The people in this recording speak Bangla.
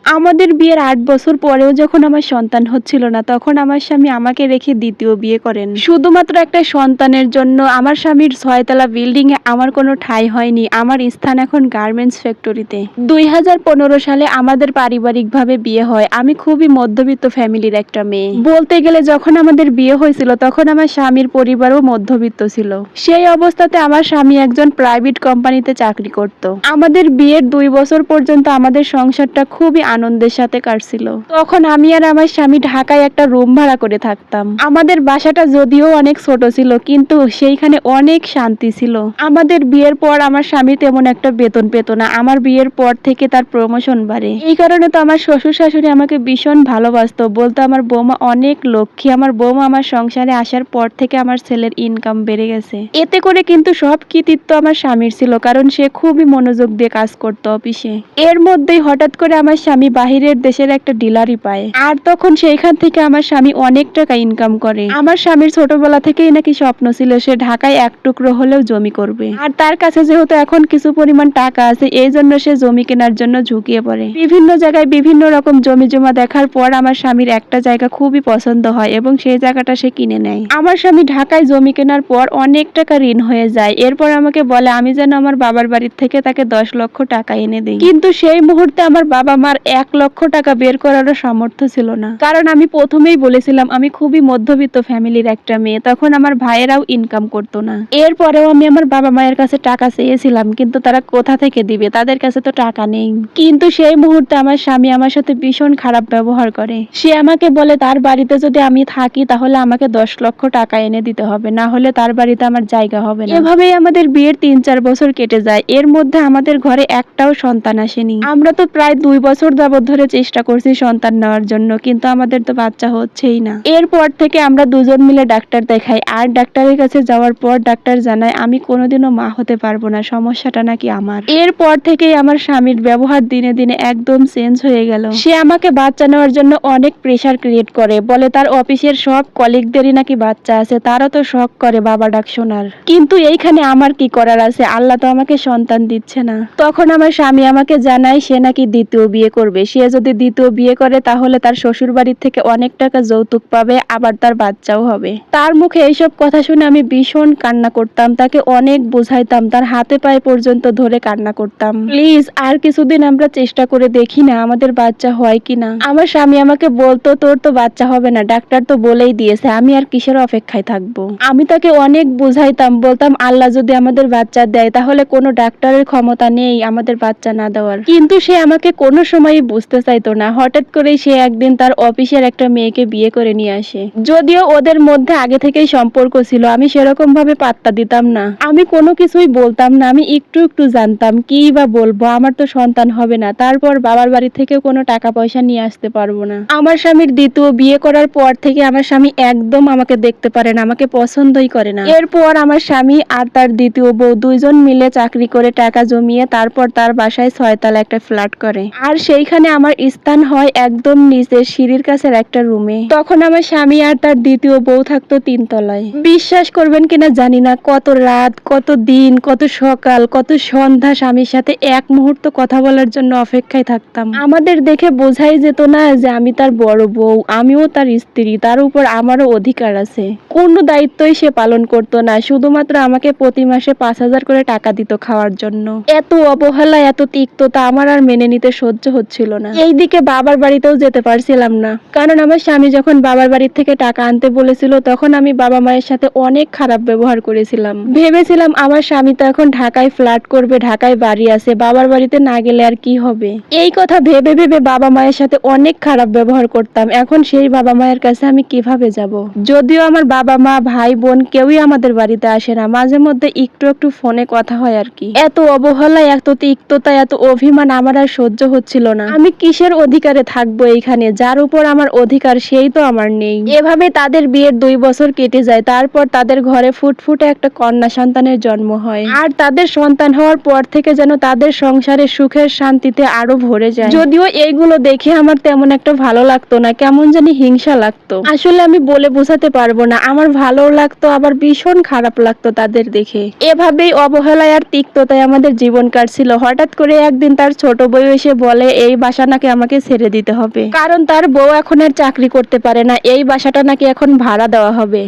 আমাদের বিয়ের ৮ বছর পরেও যখন আমার সন্তান হচ্ছিল না, তখন আমার স্বামী আমাকে রেখে দ্বিতীয় বিয়ে করেন। শুধুমাত্র একটা সন্তানের জন্য আমার স্বামীর ৬ তলা বিল্ডিং এ আমার কোনো ঠাঁই হয়নি। আমার স্থান এখন গার্মেন্টস ফ্যাক্টরিতে। ২০১৫ সালে আমাদের পারিবারিকভাবে বিয়ে হয়। আমি খুবই মধ্যবিত্ত ফ্যামিলির একটা মেয়ে। বলতে গেলে যখন আমাদের বিয়ে হয়েছিল তখন আমার স্বামীর পরিবারও মধ্যবিত্ত ছিল। সেই অবস্থাতে আমার স্বামী একজন প্রাইভেট কোম্পানিতে চাকরি করত। আমাদের বিয়ের ২ বছর পর্যন্ত আমাদের সংসারটা খুবই আনন্দের সাথে কাটছিল। তখন আমি আর আমার স্বামী ঢাকায় একটা রুম ভাড়া করে থাকতাম। আমাদের বাসাটা যদিও অনেক ছোট ছিল, কিন্তু সেইখানে অনেক শান্তি ছিল। আমাদের বিয়ের পর আমার স্বামী তেমন একটা বেতন পেত না। আমার বিয়ের পর থেকে তার প্রমোশন বাড়ে। এই কারণে তো আমার শ্বশুর শাশুড়ি আমাকে ভীষণ ভালোবাসতো, বলতো আমার বৌমা অনেক লক্ষ্মী। আমার বৌমা আমার সংসারে আসার পর থেকে আমার ছেলের ইনকাম বেড়ে গেছে। এতে করে কিন্তু সব কৃতিত্ব আমার স্বামীর ছিল, কারণ সে খুবই মনোযোগ দিয়ে কাজ করতো অফিসে। এর মধ্যেই হঠাৎ করে আমার স্বামী বাহিরের দেশের একটা ডিলারি পায়, আর তখন সেইখান থেকে আমার স্বামী অনেক টাকা ইনকাম করে। আমার স্বামীর ছোটবেলা থেকেই নাকি স্বপ্ন ছিল সে ঢাকায় এক টুকরো হলেও জমি করবে, আর তার কাছে যেহেতু এখন কিছু পরিমাণ টাকা আছে, এই জন্য সে জমি কেনার জন্য ঝুঁকিয়ে পড়ে। বিভিন্ন জায়গায় বিভিন্ন রকম জমি জমা দেখার পর আমার স্বামীর একটা জায়গা খুবই পছন্দ হয় এবং সেই জায়গাটা সে কিনে নেয়। আমার স্বামী ঢাকায় জমি কেনার পর অনেক টাকা ঋণ হয়ে যায়। এরপর আমাকে বলে আমি যেন আমার বাবার বাড়ির থেকে তাকে ১০ লক্ষ টাকা এনে দিই। কিন্তু সেই মুহূর্তে আমার বাবা মার ১ লক্ষ টাকা বের করারও সামর্থ্য ছিল না, কারণ আমি প্রথমেই বলেছিলাম আমি খুবই মধ্যবিত্ত ফ্যামিলির একটা মেয়ে। তখন আমার ভাইয়েরাও ইনকাম করতো না। এরপরেও আমি আমার বাবা মায়ের কাছে টাকা চেয়েছিলাম, কিন্তু তারা কোথা থেকে দিবে, তাদের কাছে তো টাকা নেই। কিন্তু সেই মুহূর্তে আমার স্বামী আমার সাথে ভীষণ খারাপ ব্যবহার করে। সে আমাকে বলে তার বাড়িতে যদি আমি থাকি তাহলে আমাকে ১০ লক্ষ টাকা এনে দিতে হবে, না হলে তার বাড়িতে আমার জায়গা হবে না। এভাবেই আমাদের বিয়ের ৩-৪ বছর কেটে যায়। এর মধ্যে আমাদের ঘরে একটাও সন্তান আসেনি। আমরা তো প্রায় ২ বছর যাবত ধরে চেষ্টা করছি সন্তান নেওয়ার জন্য, কিন্তু আমাদের তো বাচ্চা হচ্ছেই না। এরপর থেকে আমরা দুজন মিলে ডাক্তার দেখাই, আর ডাক্তারের কাছে যাওয়ার পর ডাক্তার জানায় আমি কোনোদিনও মা হতে পারবো না, সমস্যাটা নাকি আমার। এরপর থেকেই আমার স্বামীর ব্যবহার দিনে দিনে একদম চেঞ্জ হয়ে গেল। সে আমাকে বাচ্চা নেওয়ার জন্য অনেক প্রেসার ক্রিয়েট করে, বলে তার অফিসের সব কলিগদেরই নাকি বাচ্চা আছে, তারও তো শখ করে বাবা ডাক শোনার। কিন্তু এইখানে আমার কি করার আছে, আল্লাহ তো আমাকে সন্তান দিচ্ছে না। তখন আমার স্বামী আমাকে জানায় সে নাকি দ্বিতীয় বিয়ে করবে। সে যদি দ্বিতীয় বিয়ে করে তাহলে তার শ্বশুর বাড়ির থেকে অনেক টাকা যৌতুক পাবে, আবার তার বাচ্চাও হবে। তার মুখে এইসব কথা শুনে আমি ভীষণ কান্না করতাম, তাকে অনেক বোঝাইতাম, তার হাতে পায়ে পর্যন্ত ধরে কান্না করতাম, প্লিজ আর কিছুদিন আমরা চেষ্টা করে দেখি না আমাদের বাচ্চা হয় কিনা। আমার স্বামী আমাকে বলতো তোর তো বাচ্চা হবে না, ডাক্তার তো বলেই দিয়েছে, আমি আর কিসের অপেক্ষায় থাকবো। আমি তাকে অনেক বুঝাইতাম, বলতাম আল্লাহ যদি আমাদের বাচ্চা দেয় তাহলে কোনো ডাক্তারের ক্ষমতা নেই আমাদের বাচ্চা না দেওয়ার। কিন্তু সে আমাকে কোনো সময়ই বুঝতে চাইতো না। হঠাৎ করেই সে একদিন তার অফিসের একটা মেয়েকে বিয়ে করে নিয়ে আসে। যদিও ওদের মধ্যে আগে থেকেই সম্পর্ক ছিল, আমি সেরকম ভাবে পাত্তা দিতাম না, আমি কোনো কিছুই বলতাম না। আমি একটু একটু জানতাম, কি বা বলবো, আমার তো সন্তান হবে না, তারপর বাবার বাড়ি থেকেও কোনো টাকা পয়সা নিয়ে আসতে পারবো না। আমার স্বামীর দ্বিতীয় বিয়ে করার পর থেকে আমার স্বামী একদম আমাকে দেখতে পারে না, আমাকে পছন্দই করে না। এরপর আমার স্বামী আর তার দ্বিতীয় বউ দুইজন মিলে চাকরি করে টাকা জমিয়ে তারপর তার বাসায় ৬ তলা একটা ফ্ল্যাট করে, আর সেইখানে আমার স্থান হয় একদম নিচে সিঁড়ির কাছের একটা রুমে। তখন আমার স্বামী আর তার দ্বিতীয় বউ থাকতো ৩ তলায়। বিশ্বাস করবেন কিনা জানি না, কত রাত, কত দিন, কত সকাল, কত সন্ধ্যা স্বামীর সাথে এক মুহূর্ত কথা বলার জন্য অপেক্ষায় থাকতাম। আমাদের দেখে বোঝাই যেত না যে আমি তার বড় বউ, আমিও তার স্ত্রী, তার উপর আমারও অধিকার আছে। কোনো দায়িত্বই সে পালন করতো না, শুধুমাত্র আমাকে প্রতি মাসে ৫,০০০ করে টাকা দিত খাওয়ার জন্য। এত অবহেলা, এত তিক্ততা আমার আর মেনে নিতে সহ্য হচ্ছিল না। এইদিকে বাবার বাড়িতেও যেতে পারছিলাম না, কারণ আমার স্বামী যখন বাবার বাড়ির থেকে টাকা আনতে বলেছিল তখন আমি বাবা মায়ের সাথে অনেক খারাপ ব্যবহার করেছিলাম। ভেবেছিলাম আমার স্বামী তো এখন ঢাকায় ফ্ল্যাট করবে, ঢাকায় বাড়ি আছে, বাবার বাড়িতে না গেলে আর কি হবে। এই কথা ভেবে ভেবে বাবা মায়ের সাথে অনেক খারাপ ব্যবহার করতাম। এখন সেই বাবা মায়ের কাছে আমি কিভাবে যাব? যদিও আমার বাবা মা, ভাই বোন কেউই আমাদের বাড়িতে আসে না, মাঝে মধ্যে একটু একটু ফোনে কথা হয় আর কি। এত অবহেলা, এত তিক্ততা, এত অভিমান আমার আর সহ্য হচ্ছিল না। আমি কিসের অধিকারে থাকবো এইখানে? যার উপর আমার অধিকার সেই তো আমার নেই। এভাবে তাদের বিয়ের ২ বছর কেটে যায়। তারপর তাদের ঘরে ফুটফুটে একটা কন্যা সন্তানের জন্ম হয়, আর তাদের সন্তান হওয়ার পর থেকে যেন তাদের সংসারে সুখের শান্তিতে আরো ভরে যায়। যদিও এইগুলো দেখে আমার তেমন একটা ভালো লাগতো না, কেমন জানি হিংসা লাগতো। আসলে আমি বলে বোঝাতে পারবো না, আমার ভালোও লাগতো আবার ভীষণ খারাপ লাগতো তাদের দেখে। এভাবেই অবহেলায় আর তিক্ততায় আমাদের জীবন কাটছিল। হঠাৎ করে একদিন তার ছোট বউ এসে বলে এই এই বাসা নাকি আমাকে ছেড়ে দিতে হবে, কারণ তার বউ এখন আর চাকরি করতে পারে না, এই বাসাটা নাকি এখন ভাড়া দেওয়া হবে।